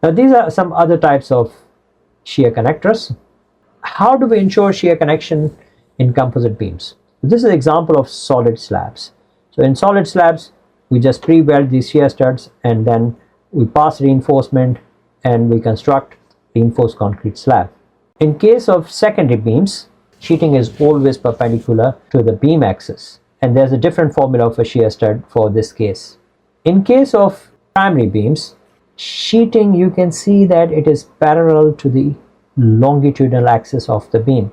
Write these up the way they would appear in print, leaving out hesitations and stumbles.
Now these are some other types of shear connectors. How do we ensure shear connection in composite beams? This is an example of solid slabs. So in solid slabs, we just pre-weld these shear studs and then we pass reinforcement and we construct reinforced concrete slab. In case of secondary beams, sheeting is always perpendicular to the beam axis, and there's a different formula for shear stud for this case. In case of primary beams, sheeting, you can see that it is parallel to the longitudinal axis of the beam.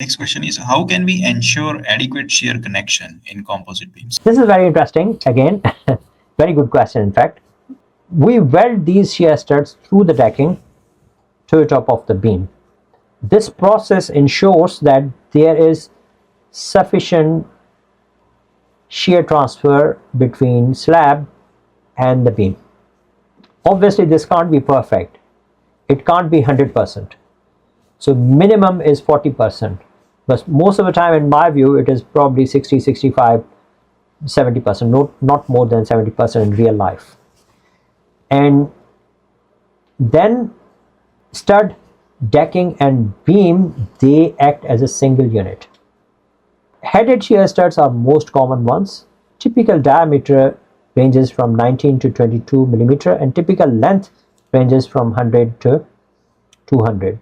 Next question is, how can we ensure adequate shear connection in composite beams? This is very interesting. Again, very good question. In fact, we weld these shear studs through the decking to the top of the beam. This process ensures that there is sufficient shear transfer between slab and the beam. Obviously, this can't be perfect. It can't be 100%. So minimum is 40%. But most of the time, in my view, it is probably 60, 65, 70%, not more than 70% in real life. And then stud, decking and beam, they act as a single unit. Headed shear studs are most common ones. Typical diameter ranges from 19 to 22 millimeter and typical length ranges from 100 to 200.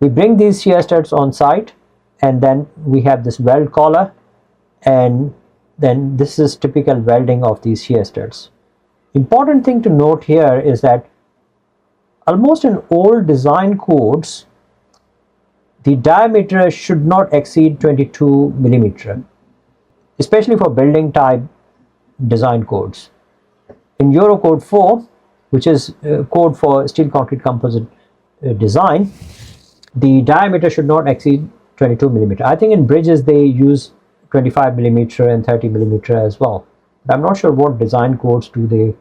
We bring these shear studs on site and then we have this weld collar, and then this is typical welding of these shear studs. Important thing to note here is that almost in all design codes, the diameter should not exceed 22 millimeter, especially for building type design codes. In Eurocode 4, which is code for steel concrete composite design, the diameter should not exceed 22 millimeter. I think in bridges they use 25 millimeter and 30 millimeter as well. But I'm not sure what design codes do they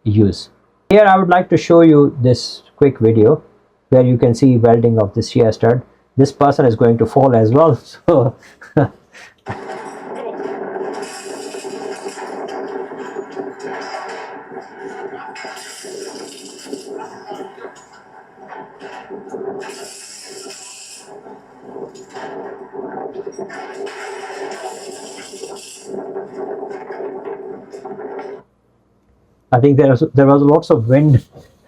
use. Here I would like to show you this quick video where you can see welding of this shear stud. This person is going to fall as well, so I think there was lots of wind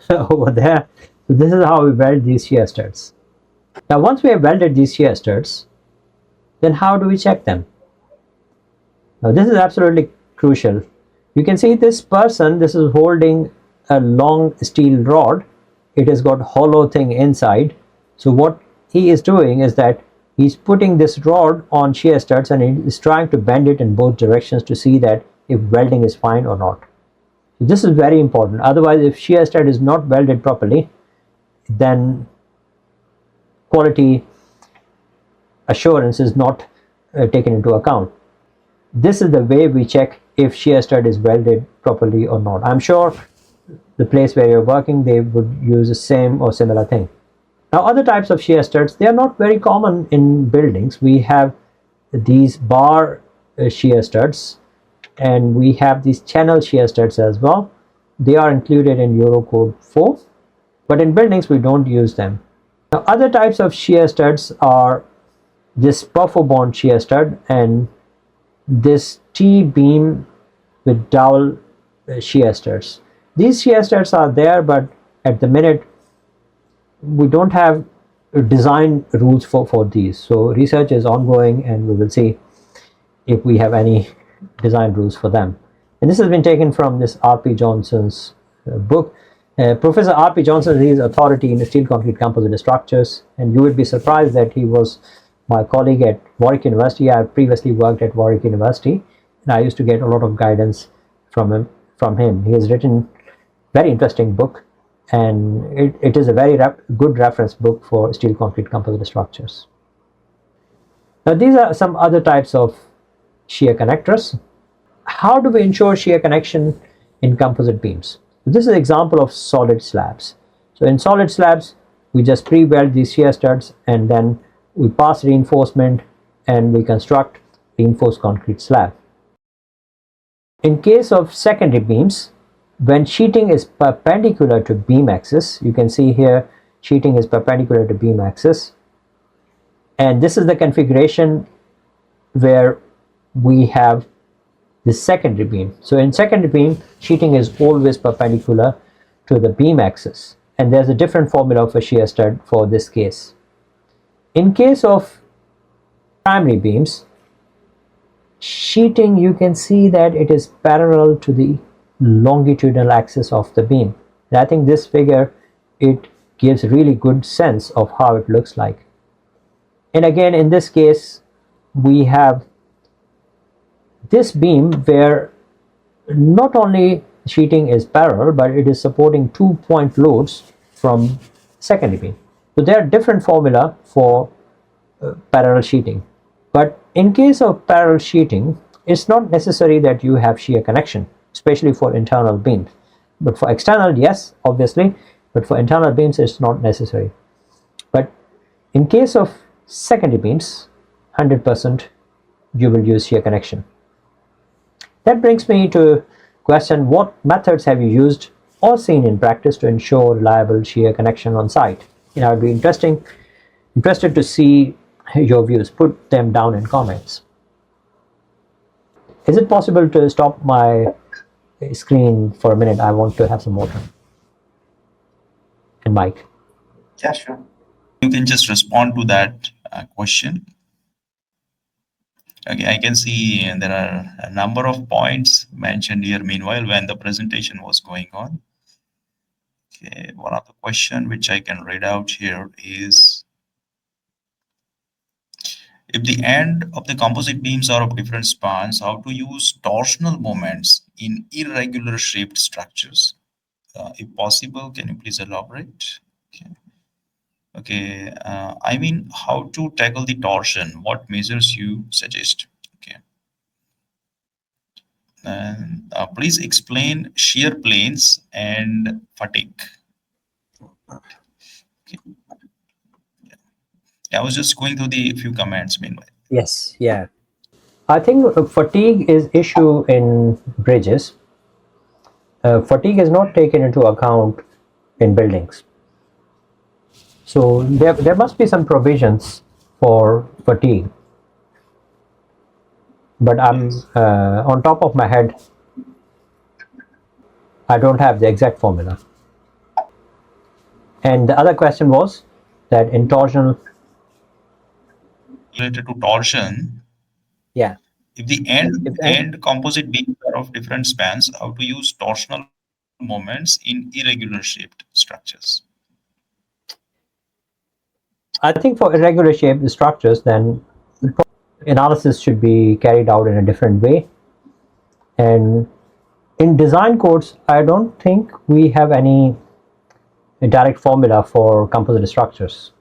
over there. So this is how we weld these shear studs. Now once we have welded these shear studs, then how do we check them? Now this is absolutely crucial. You can see this person, this is holding a long steel rod. It has got hollow thing inside. So what he is doing is that he's putting this rod on shear studs and he is trying to bend it in both directions to see that if welding is fine or not. This is very important. Otherwise, if shear stud is not welded properly, then quality assurance is not taken into account. This is the way we check if shear stud is welded properly or not. I'm sure the place where you're working, they would use the same or similar thing. Now other types of shear studs, they are not very common in buildings. We have these bar shear studs, and we have these channel shear studs as well. They are included in Eurocode 4, but in buildings we don't use them. Now other types of shear studs are this puffer bond shear stud and this T-beam with dowel shear studs. These shear studs are there, but at the minute we don't have design rules for these. So research is ongoing and we will see if we have any design rules for them. And this has been taken from this R.P. Johnson's book. Professor R.P. Johnson is authority in steel concrete composite structures, and you would be surprised that he was my colleague at Warwick University. I previously worked at Warwick University and I used to get a lot of guidance from him. He has written very interesting book, and it is a very good reference book for steel concrete composite structures. Now these are some other types of shear connectors. How do we ensure shear connection in composite beams? This is an example of solid slabs. So in solid slabs, we just pre-weld these shear studs and then we pass reinforcement and we construct reinforced concrete slab. In case of secondary beams, when sheeting is perpendicular to beam axis, you can see here sheeting is perpendicular to beam axis, and this is the configuration where we have the secondary beam. So in secondary beam, sheeting is always perpendicular to the beam axis, and there's a different formula for shear stud for this case. In case of primary beams, sheeting, you can see that it is parallel to the longitudinal axis of the beam. And I think this figure, it gives a really good sense of how it looks like. And again, in this case, we have this beam where not only sheeting is parallel, but it is supporting 2-point loads from secondary beam. So there are different formula for parallel sheeting. But in case of parallel sheeting, it's not necessary that you have shear connection, especially for internal beams. But for external, yes, obviously, but for internal beams, it's not necessary. But in case of secondary beams, 100% you will use shear connection. That brings me to question, what methods have you used or seen in practice to ensure reliable shear connection on site? I'd be interested to see your views. Put them down in comments. Is it possible to stop my screen for a minute? I want to have some water. And Mike. Yeah, sure. You can just respond to that question. Okay, I can see there are a number of points mentioned here meanwhile when the presentation was going on. Okay, one of the question which I can read out here is, if the end of the composite beams are of different spans, how to use torsional moments in irregular shaped structures? If possible, can you please elaborate? Okay, I mean, how to tackle the torsion? What measures you suggest? Okay, and please explain shear planes and fatigue. Okay. I was just going through the few comments meanwhile. Yes, yeah. I think fatigue is issue in bridges. Fatigue is not taken into account in buildings. So there must be some provisions for fatigue. But I'm on top of my head, I don't have the exact formula. And the other question was that in torsional, Related to torsion, yeah. if the end composite beams are of different spans, how to use torsional moments in irregular shaped structures? I think for irregular shaped structures, then analysis should be carried out in a different way. And in design codes, I don't think we have any direct formula for composite structures.